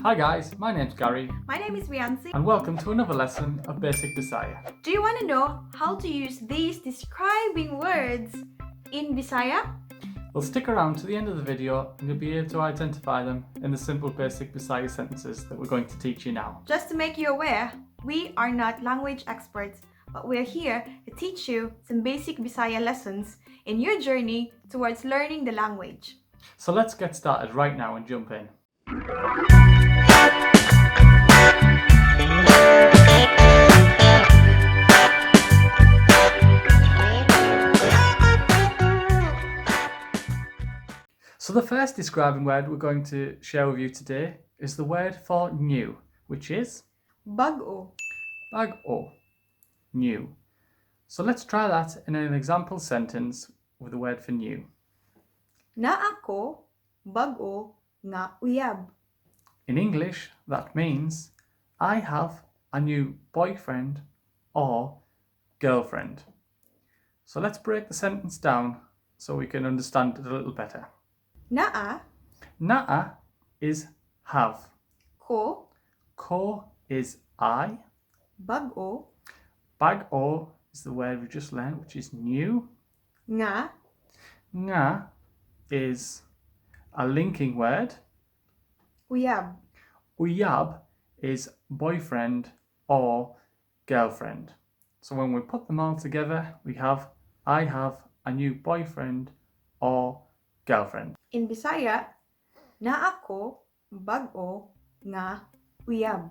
Hi guys, my name's Gary My name is Riancy. and welcome to another lesson of Basic Bisaya. Do you want to know how to use these describing words in Bisaya? Well, stick around to the end of the video and you'll be able to identify them in the simple basic Bisaya sentences that we're going to teach you now. Just to make you aware, we are not language experts, but we're here to teach you some basic Bisaya lessons in your journey towards learning the language. So let's get started right now and jump in. So the first describing word we're going to share with you today is the word for new, which is Bag-ong. bag-ong, new. So let's try that in an example sentence with the word for new. Na ako bag-o nga uyab. In English, that means I have a new boyfriend or girlfriend. So let's break the sentence down so we can understand it a little better. Naa Na'a is have. ko Ko is I. bag-o Bag-o is the word we just learned, which is new. nga Nga is a linking word. uyab. Uyab is boyfriend or girlfriend. So when we put them all together, we have I have a new boyfriend or girlfriend. In Bisaya, na ako bag-o nga uyab.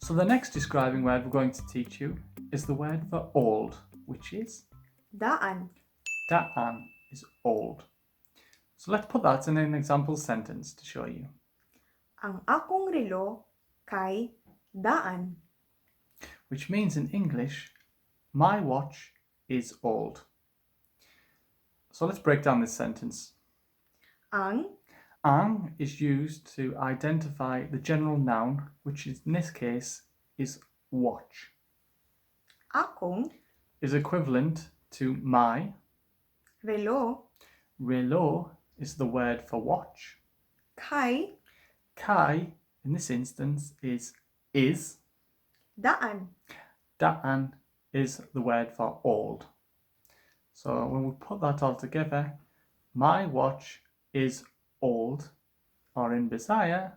So the next describing word we're going to teach you is the word for old, which is Daan daan is old. So let's put that in an example sentence to show you. ang akong relo kay daan. Which means in English, my watch is old. So let's break down this sentence. Ang Ang is used to identify the general noun, which is, in this case is watch. akong Is equivalent to my. relo Relo is the word for watch. kay Kai, in this instance, is daan. Daan is the word for old. So when we put that all together, my watch is old, or in Bisaya,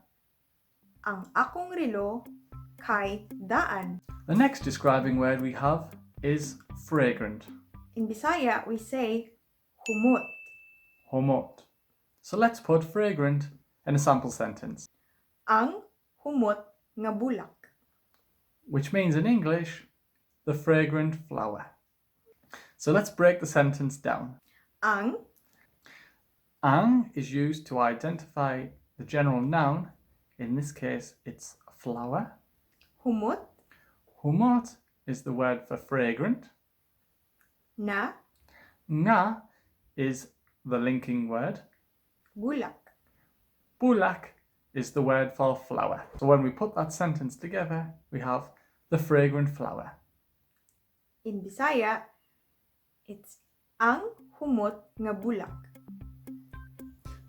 Ang akong relo kay daan. the next describing word we have is fragrant, In Bisaya, we say humot. humot. So let's put fragrant in a sample sentence, Ang humot nga bulak. which means in English, the fragrant flower. So let's break the sentence down. Ang Ang is used to identify the general noun. In this case, it's a flower. humot Humot is the word for fragrant. na Nga is the linking word. bulak. Bulak is the word for flower. So when we put that sentence together, we have the fragrant flower. In Bisaya, it's ang humot nga bulak.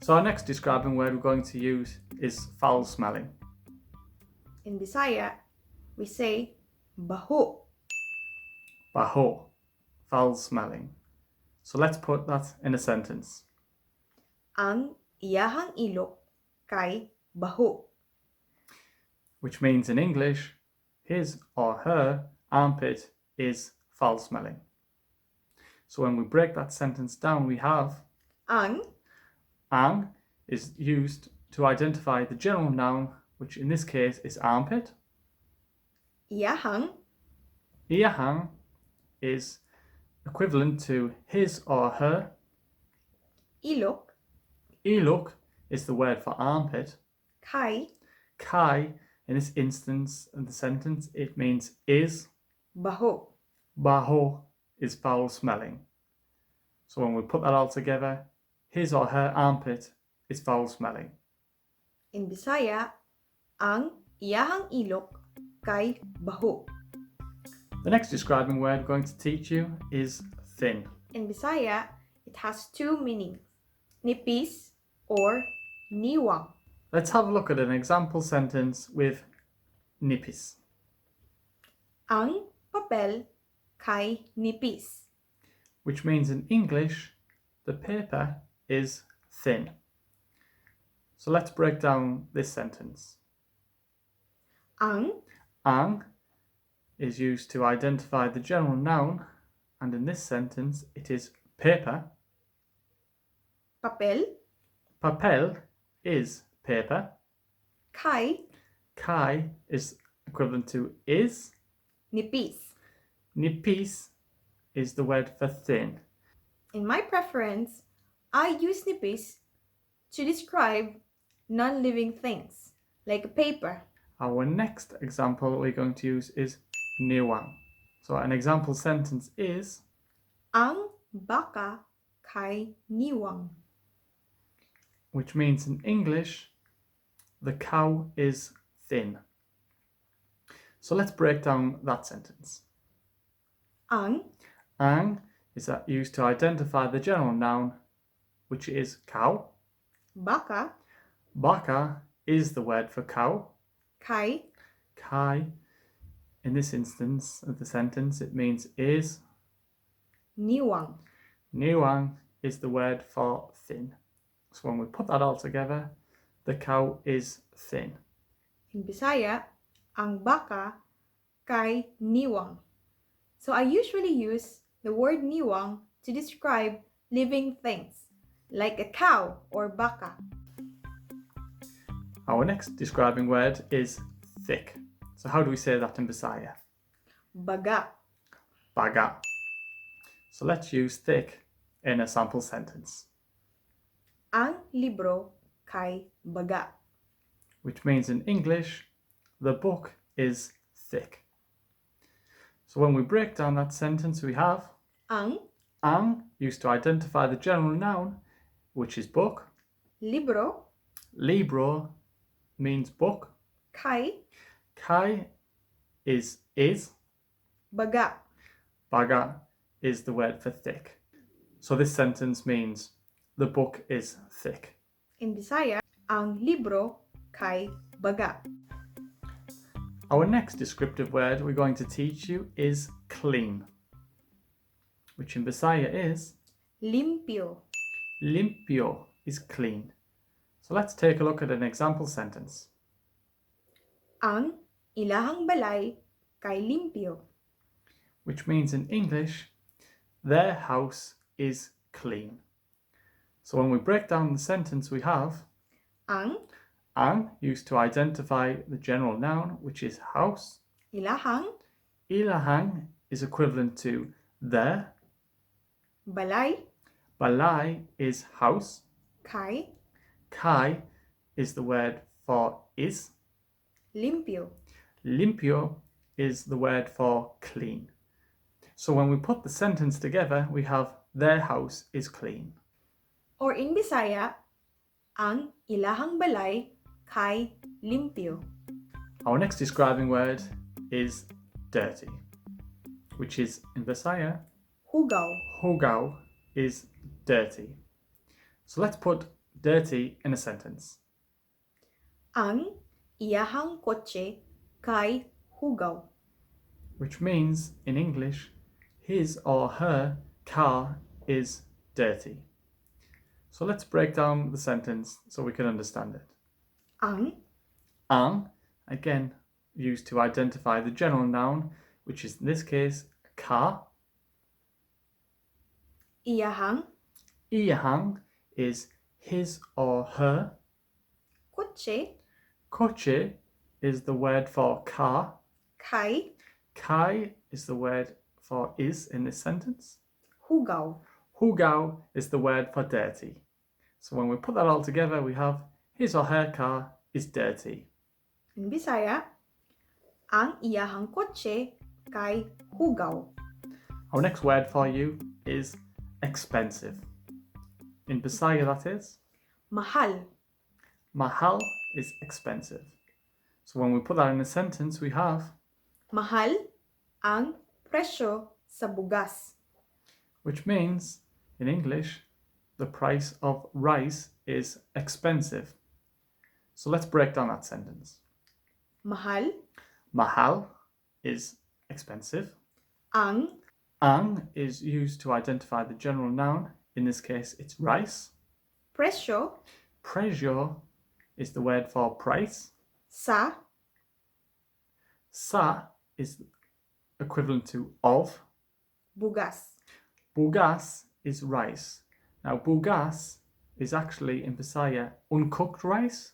So our next describing word we're going to use is foul smelling. In Bisaya, we say bahô. Bahô, foul smelling. So let's put that in a sentence. Ang iyahang ilok kay bahô. Which means in English, his or her armpit is foul smelling. So when we break that sentence down, we have Ang ang is used to identify the general noun, which in this case is armpit. iyahang Iyahang is equivalent to his or her. ilok Ilok is the word for armpit. kay Kai, in this instance in the sentence, it means is. bahô. Bahô is foul smelling. So when we put that all together, his or her armpit is foul smelling. In Bisaya, ang iyahang ilok kay bahô. The next describing word we're going to teach you is thin. In Bisaya, it has two meanings, nipis or niwang. Let's have a look at an example sentence with nipis, Ang papel kay nipis. which means in English, the paper is thin. So let's break down this sentence. Ang Ang is used to identify the general noun, and in this sentence it is paper. papel Papel is paper. kay Kai is equivalent to is. nipis. Nipis is the word for thin. In my preference, I use nipis to describe non-living things, like paper. Our next example we're going to use is niwang. So an example sentence is Ang baka kay niwang. which means in English, the cow is thin. So let's break down that sentence. Ang Ang is used to identify the general noun, which is cow. baka Baka is the word for cow. kay Kai, in this instance of the sentence, it means is. niwang. Niwang is the word for thin. So when we put that all together, the cow is thin. In Bisaya, ang baka kay niwang. So I usually use the word niwang to describe living things, like a cow or baka. Our next describing word is thick. So how do we say that in Bisaya? Baga. Baga. So let's use thick in a sample sentence, Ang libro kay baga. which means in English, the book is thick. So when we break down that sentence, we have Ang used to identify the general noun, which is book. libro Libro means book. kay Kai is. baga. Baga is the word for thick. So this sentence means the book is thick. In Bisaya, ang libro kay baga. Our next descriptive word we're going to teach you is clean, which in Bisaya is Limpyo. limpyo is clean. So let's take a look at an example sentence. Ang ilahang balay kay limpyo. Which means in English, their house is clean. So when we break down the sentence, we have Ang used to identify the general noun, which is house. ilahang Ilahang is equivalent to their. balay Balay is house. kay Kai is the word for is. limpyo. Limpyo is the word for clean. So when we put the sentence together, we have their house is clean. Or in Bisaya, ang ilahang balay kay limpyo. Our next describing word is dirty, which is in Bisaya, Hugaw. hugaw is dirty. So let's put dirty in a sentence. Ang iyahang kotse kay hugaw. Which means in English, his or her car is dirty. So let's break down the sentence so we can understand it. Ang Again, used to identify the general noun, which is in this case car. iyahang Iyahang is his or her. kotse Kotse is the word for car. kay Kai is the word for is in this sentence. hugaw. Hugaw is the word for dirty. So when we put that all together, we have his or her car is dirty. In Bisaya, ang iyahang kotse kay hugaw. Our next word for you is expensive. In Bisaya, that is Mahal. Mahal is expensive. So when we put that in a sentence, we have Mahal ang presyo sa bugas. which means in English, the price of rice is expensive. So let's break down that sentence. Mahal, Mahal is expensive. ang, Ang is used to identify the general noun. In this case, it's rice. presyo, Presyo is the word for price. sa, Sa is equivalent to of. bugas. Bugas is rice. Now, bugas is actually in Bisaya uncooked rice.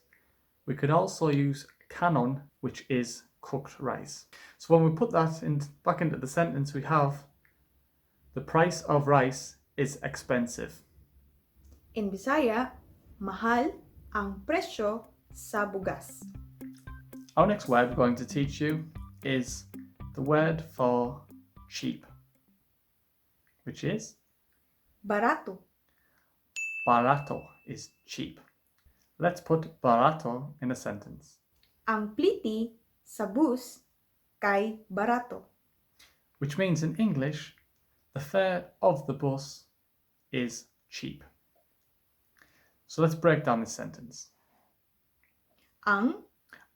We could also use kanon, which is cooked rice. So when we put that back into the sentence, we have the price of rice is expensive. In Bisaya, mahal ang presyo sa bugas. Our next word we're going to teach you is the word for cheap, which is Barato, barato is cheap. Let's put barato in a sentence, ang plete sa bus kay barato. which means in English, the fare of the bus is cheap. So let's break down this sentence. Ang,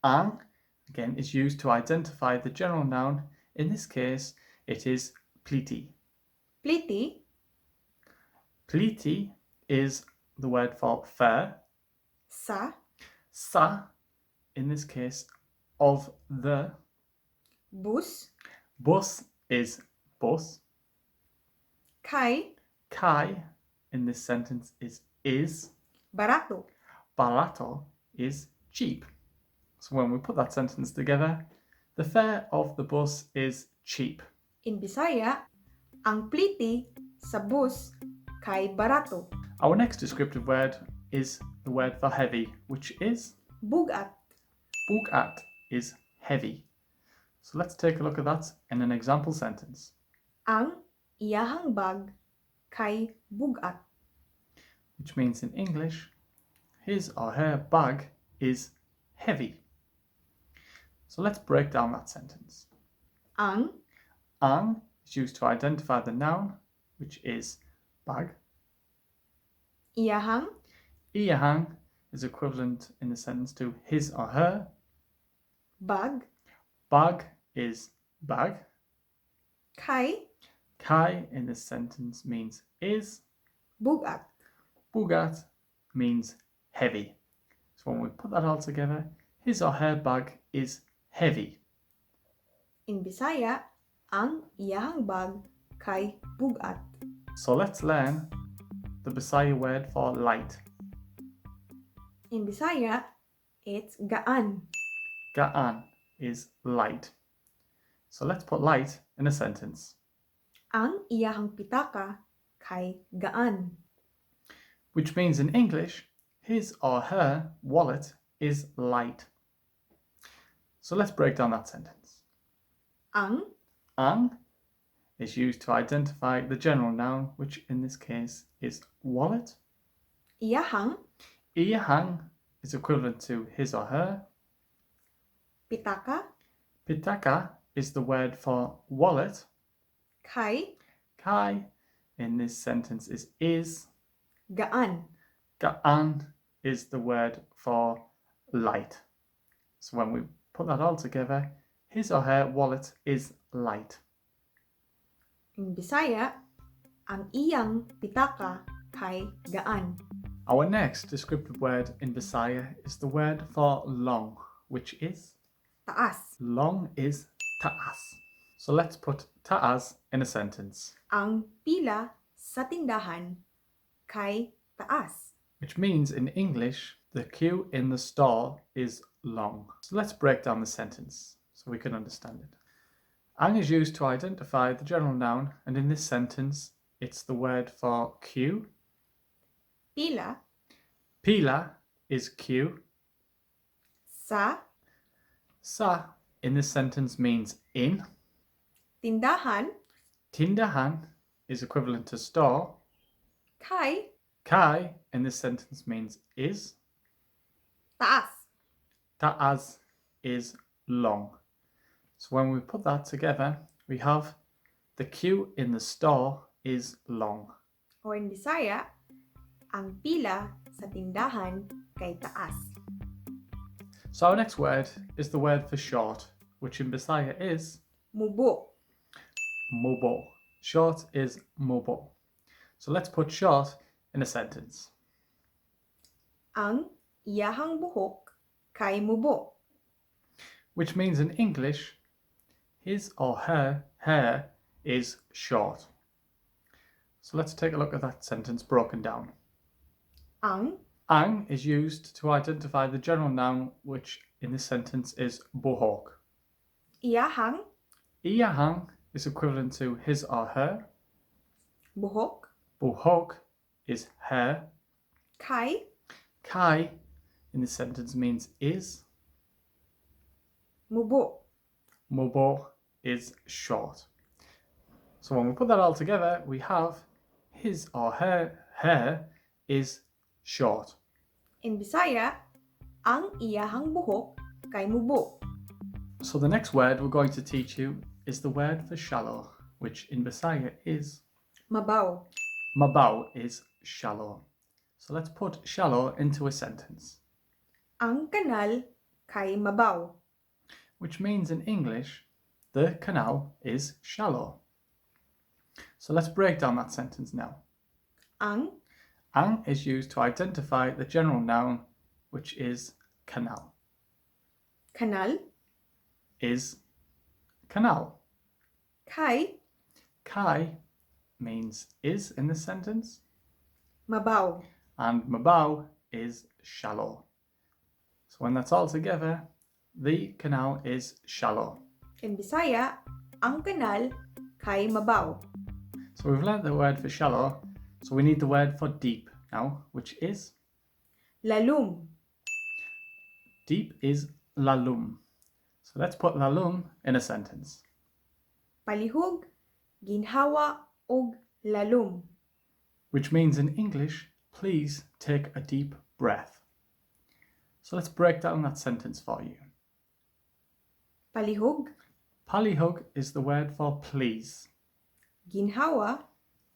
Ang, again, is used to identify the general noun. In this case, it is plete. plete, Plete is the word for fare. sa, Sa, in this case, of the. bus, Bus is bus. kay Kai, in this sentence, is. barato. Barato is cheap. So when we put that sentence together, the fare of the bus is cheap. In Bisaya, ang plete sa bus kay barato. Our next descriptive word is the word for heavy, which is Bugat, bugat is heavy. So let's take a look at that in an example sentence, ang iyahang bag kay bugat. which means in English, his or her bag is heavy. So let's break down that sentence. Ang Ang is used to identify the noun, which is bag. iyahang Iyahang is equivalent in the sentence to his or her. bag Bag is bag. kay Kai in this sentence means is. bugat. Bugat means heavy. So when we put that all together, his or her bag is heavy. In Bisaya, ang iyahang bag kay bugat. So let's learn the Bisaya word for light. In Bisaya, it's gaan. Daan is light. So let's put light in a sentence, Ang iyahang pitaka kay gaan. which means in English, his or her wallet is light. So let's break down that sentence. Ang Ang is used to identify the general noun, which in this case is wallet. iyahang Iyahang is equivalent to his or her. pitaka Pitaka is the word for wallet. kay Kai in this sentence is. gaan. Daan is the word for light. So when we put that all together, his or her wallet is light. In Bisaya, ang iyang pitaka kay gaan. Our next descriptive word in Bisaya is the word for long, which is Taas. long is taas. So let's put taas in a sentence, Ang pila sa tindahan kay taas. which means in English, the queue in the store is long. So let's break down the sentence so we can understand it. Ang is used to identify the general noun, and in this sentence, it's the word for queue. Pila Pila is queue. sa Sa in this sentence means in. tindahan Tindahan is equivalent to store. kay Kai in this sentence means is. taas. Taas is long. So when we put that together, we have the queue in the store is long. Or in Bisaya, ang pila sa tindahan kay taas. So our next word is the word for short, which in Bisaya is mubo. mubo. Short is mubo. So let's put short in a sentence. Ang iyahang buhok kay mubo. Which means in English, his or her hair is short. So let's take a look at that sentence broken down. Ang is used to identify the general noun, which in this sentence is buhok. Iyahang Iyahang is equivalent to his or her. buhok Buhok is hair. kay Kai in this sentence means is. mubo. Mubo is short. So when we put that all together, we have his or her hair is short. In Bisaya, ang iyahang buhok kay mubo. So the next word we're going to teach you is the word for shallow, which in Bisaya is Mabaw. mabaw is shallow. So let's put shallow into a sentence, Ang kanal kay mabaw. which means in English, the canal is shallow. So let's break down that sentence now. Ang Ang is used to identify the general noun, which is canal. kanal Is canal. kay Kai means is in this sentence, mabaw. and mabaw is shallow. So when that's all together, the canal is shallow. In Bisaya, ang kanal kay mabaw. So we've learnt the word for shallow, so we need the word for deep now, which is Lalum. deep is lalum. So let's put lalum in a sentence, Palihog ginhawa og lalum. which means in English, please take a deep breath. So let's break down that sentence for you. Palihog Palihug is the word for please. ginhawa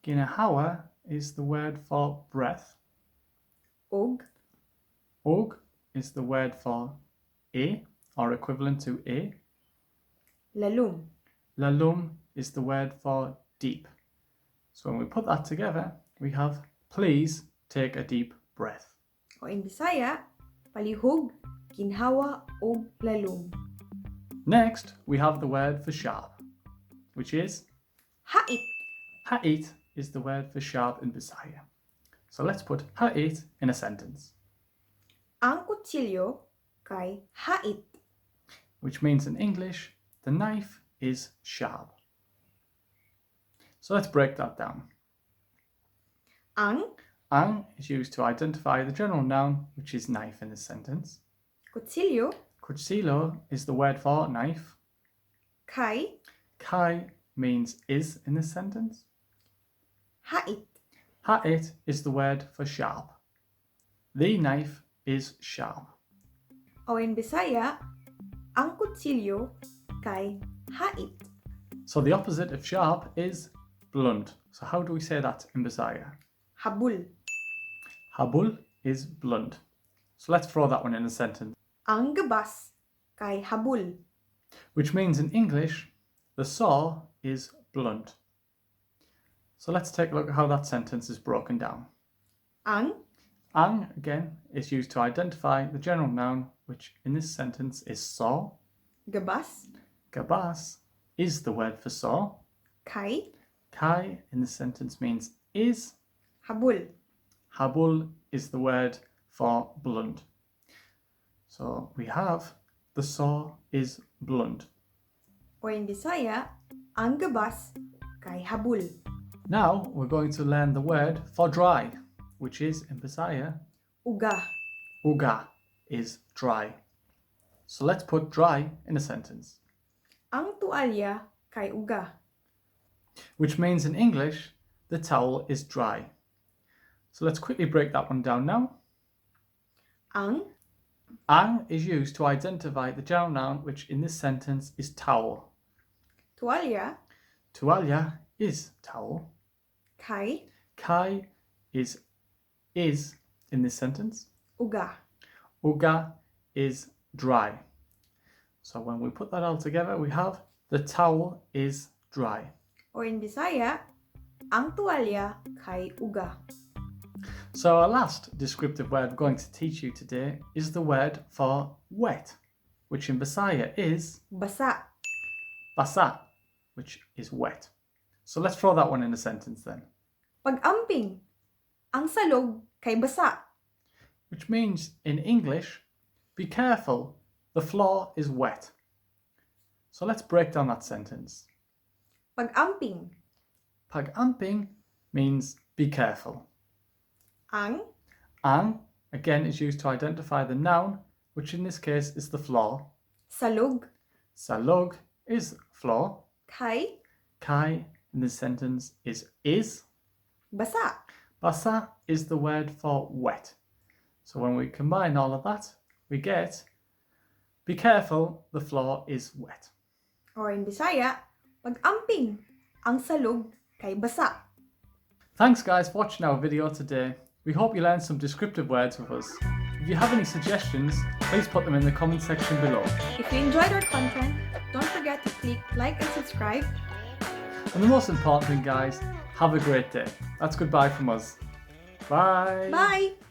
Ginahawa is the word for breath. og Og is the word for a, or equivalent to a. lalum. Lalum is the word for deep. So when we put that together, we have please take a deep breath. O in Bisaya, palihog ginhawa og lalum. Next, we have the word for sharp, which is Hait. ha'it is the word for sharp in Bisaya. So let's put ha'it in a sentence, Ang kotsilyo kay hait. which means in English, the knife is sharp. So let's break that down. Ang Is used to identify the general noun, which is knife in this sentence. kotsilyo Kotsilyo is the word for knife. kay Kai means is in this sentence. hait. Ha'it is the word for sharp. The knife is sharp. O in Bisaya, ang kotsilyo kay hait. So the opposite of sharp is blunt. So how do we say that in Bisaya? Habul. Habul is blunt. So let's throw that one in a sentence, Ang gabas kay habul. which means in English, the saw is blunt. So let's take a look at how that sentence is broken down. Ang Ang, again, is used to identify the general noun, which in this sentence is saw. gabas Gabas is the word for saw. kay Kai in this sentence means is. habul. Habul is the word for blunt. So we have the saw is blunt. O in Bisaya, ang gabas kay habul. Now we're going to learn the word for dry, which is in Bisaya, Uga. uga is dry. So let's put dry in a sentence, Ang tualya kay uga. which means in English, the towel is dry. So let's quickly break that one down now. Ang is used to identify the general noun, which in this sentence is towel. Tualya Tualya is towel. kay Kai is in this sentence. uga. Uga is dry. So when we put that all together, we have the towel is dry. Or in Bisaya, ang tuwalya kay uga. So our last descriptive word we're going to teach you today is the word for wet, which in Bisaya is Basa. basa, which is wet. So let's throw that one in a sentence then. Pag-amping, ang salog kay basa. Which means in English, be careful, the floor is wet. So let's break down that sentence. Pag-amping, Pag-amping means be careful. ang Ang, again, is used to identify the noun, which in this case is the floor. salog Salog is floor. kay Kai in this sentence is. basa. Basa is the word for wet. So when we combine all of that, we get be careful, the floor is wet. Or in Bisaya, pag-amping, ang salog kay basa. Thanks guys for watching our video today. We hope you learned some descriptive words with us. If you have any suggestions, please put them in the comment section below. If you enjoyed our content, don't forget to click like and subscribe. And the most important thing guys, have a great day. That's goodbye from us. Bye. Bye!